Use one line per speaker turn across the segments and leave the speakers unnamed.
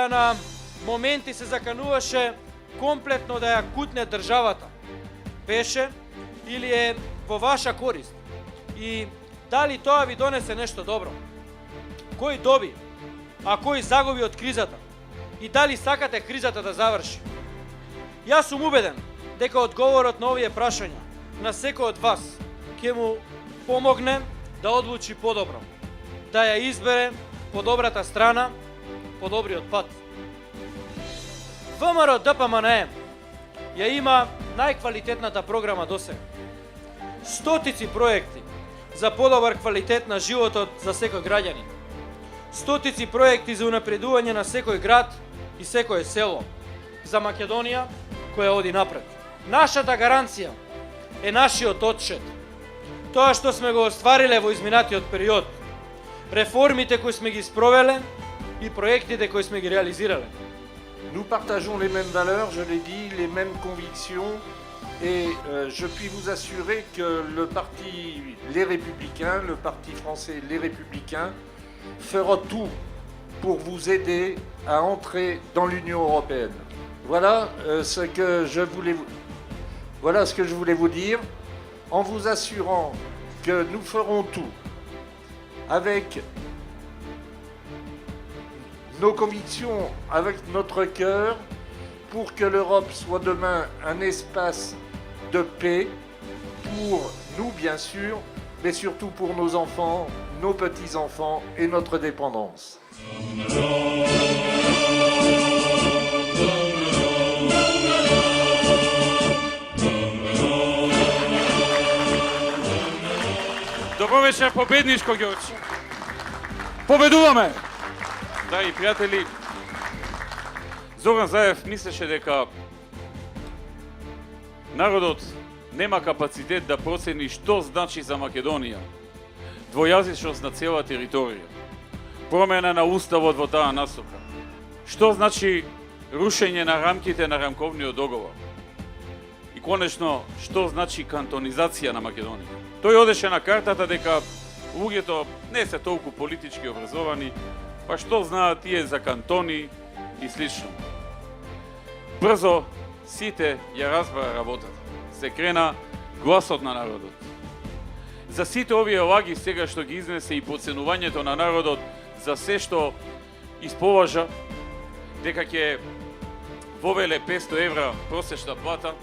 на моменти се закануваше комплетно да ја кутне државата, беше или е во ваша корист? И дали тоа ви донесе нешто добро? Кој доби, а кој загуби од кризата? И дали сакате кризата да заврши? Јас сум убеден дека одговорот на овие прашања на секој од вас ќе му помогне да одлучи подобро, да ја избере по добрата страна, по добриот пат. ВМРО ДПМНЕ ја има најквалитетната програма досега. Стотици проекти за подобар квалитет на животот за секој граѓанин. Стотици проекти за унапредување на секој град и секое село. За Македонија која оди напред. Нашата гаранција е нашиот отчет. Тоа што сме го оствариле во изминатиот период. Реформите кои сме ги спровеле и проектите кои сме ги реализирале.
Nous partageons les mêmes valeurs, je l'ai dit, les mêmes convictions et je puis vous assurer que le parti Les Républicains, le parti français Les Républicains, fera tout pour vous aider à entrer dans l'Union européenne. Voilà ce que je voulais vous dire, en vous assurant que nous ferons tout avec nos convictions, avec notre cœur, pour que l'Europe soit demain un espace de paix, pour nous bien sûr, mais surtout pour nos enfants, nos petits-enfants et notre dépendance.
Добро вечер, победничко Ѓорче. Победуваме! Драги пријатели, Зоран Заев мислеше дека народот нема капацитет да процени што значи за Македонија двојазичност на цела територија, промена на уставот во таа насока, што значи рушење на рамките на рамковниот договор и конечно што значи кантонизација на Македонија. Тој одеше на картата дека луѓето не се толку политички образовани, па што знаат тие за кантони и слично. Брзо сите ја разбара работата. Се крена гласот на народот. За сите овие лаги сега што ги изнесе и поценувањето на народот за се што исполажа дека ќе вовеле 500 евра просечна плата,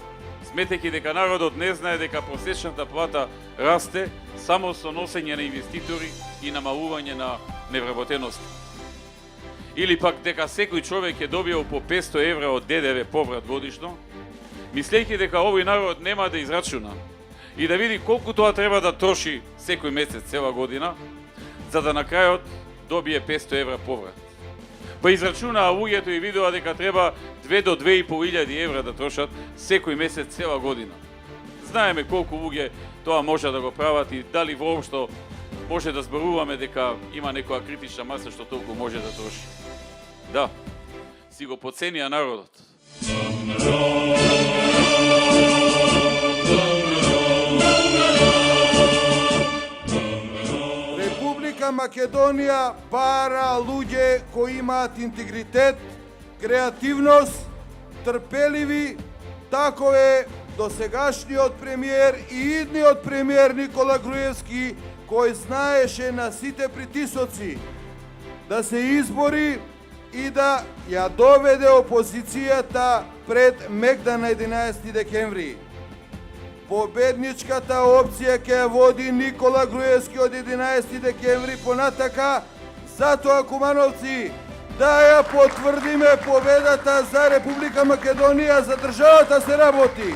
сметејќи дека народот не знае дека просечната плата расте само со носење на инвеститори и намалување на невработеност. Или пак дека секој човек е добиел по 500 евра од ДДВ поврат годишно, мислејќи дека овој народ нема да израчуна и да види колку тоа треба да троши секој месец цела година, за да на крајот добие 500 евра поврат. Па израчунаа луѓето и видоа дека треба 2 до 2.500 евра да трошат секој месец цела година. Знаеме колку луѓе тоа може да го прават и дали воопшто може да зборуваме дека има некоја критична маса што толку може да троши. Да, си го подценија народот.
Република Македонија бара луѓе кои имаат интегритет, креативност, трпеливи, тако е досегашниот премиер и идниот премиер Никола Груевски, кој знаеше на сите притисоци да се избори и да ја доведе опозицијата пред Мегдан на 11 декември. Победничката опција ќе ја води Никола Груевски од 11 декември понатака, затоа кумановци да ја потврдиме победата за Република Македонија, за државата се работи.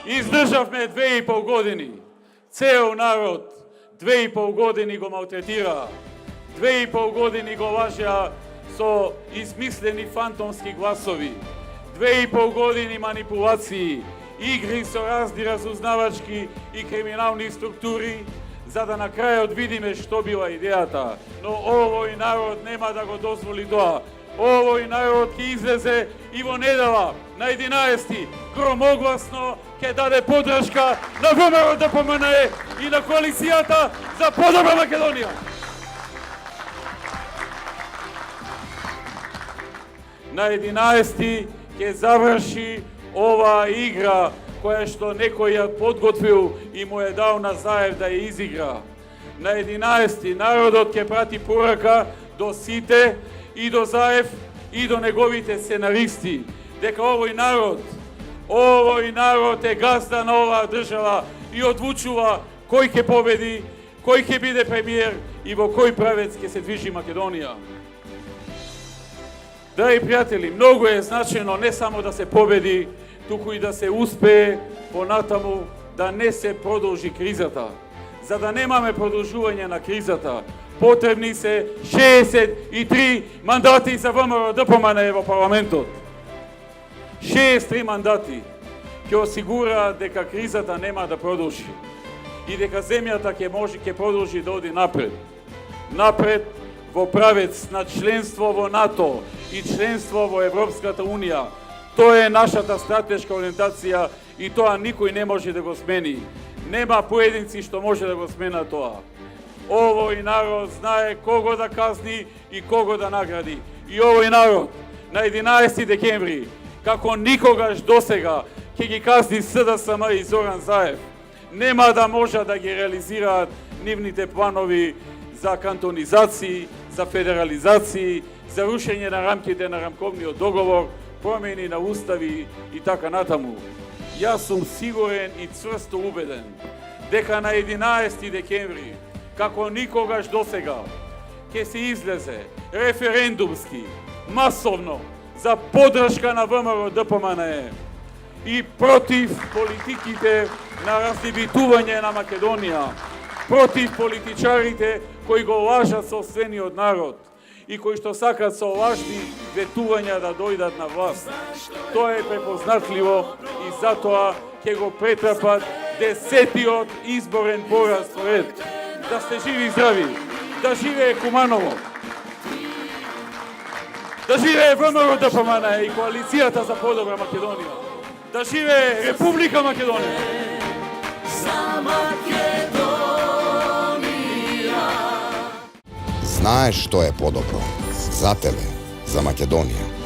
Издржавме 2,5 години. Цел народ 2,5 години го малтретира. 2,5 години го лажеа со измислени фантомски гласови. 2,5 години манипулации, игри со разни разузнавачки и криминални структури, за да на крајот видиме што била идејата. Но овој народ нема да го дозволи тоа. Овој народ ќе излезе и во недела на 11 громогласно ќе даде поддршка на ВМРО ДПМН и на коалицијата за подобра Македонија. На 11 ќе заврши ова игра која што некој ја подготвил и му е дал на Заев да ја изигра. На 11 народот ќе прати порака до сите и до Заев и до неговите сценаристи дека овој народ е газда на оваа држава и одлучува кој ќе победи, кој ќе биде премиер и во кој правец ќе се движи Македонија. Драги пријатели, многу е значено не само да се победи, туку и да се успее понатаму да не се продолжи кризата. За да немаме продолжување на кризата, потребни се 63 мандати за ВМРО ДПМН во парламентот. 63 мандати ќе осигураат дека кризата нема да продолжи и дека земјата ќе продолжи да оди напред. Напред во правец на членство во НАТО и членство во Европската Унија. Тоа е нашата стратешка ориентација и тоа никој не може да го смени. Нема поединци што може да го смена тоа. Овој народ знае кого да казни и кого да награди. И овој народ на 11 декември, како никогаш досега, ќе ги казни СДСМ и Зоран Заев. Нема да може да ги реализираат нивните планови за кантонизации, за федерализации, за рушење на рамките на рамковниот договор, промени на устави и така натаму. Јас сум сигурен и цврсто убеден дека на 11 декември, како никогаш досега, ќе се излезе референдумски, масовно, за поддршка на ВМРО ДПМН и против политиките на раздивитување на Македонија, против политичарите кои го лажат собствениот народ и кои што сакат со лажни ветувања да дојдат на власт. Тоа е препознатливо и затоа ќе го претрпат 10-тиот изборен пораз поред. Да сте живи и здрави, да живее Куманово, да живее ВМРО ДПМН и коалицијата за подобра Македонија, да живее Република Македонија.
Знаеш што е подобро за тебе, за Македонија.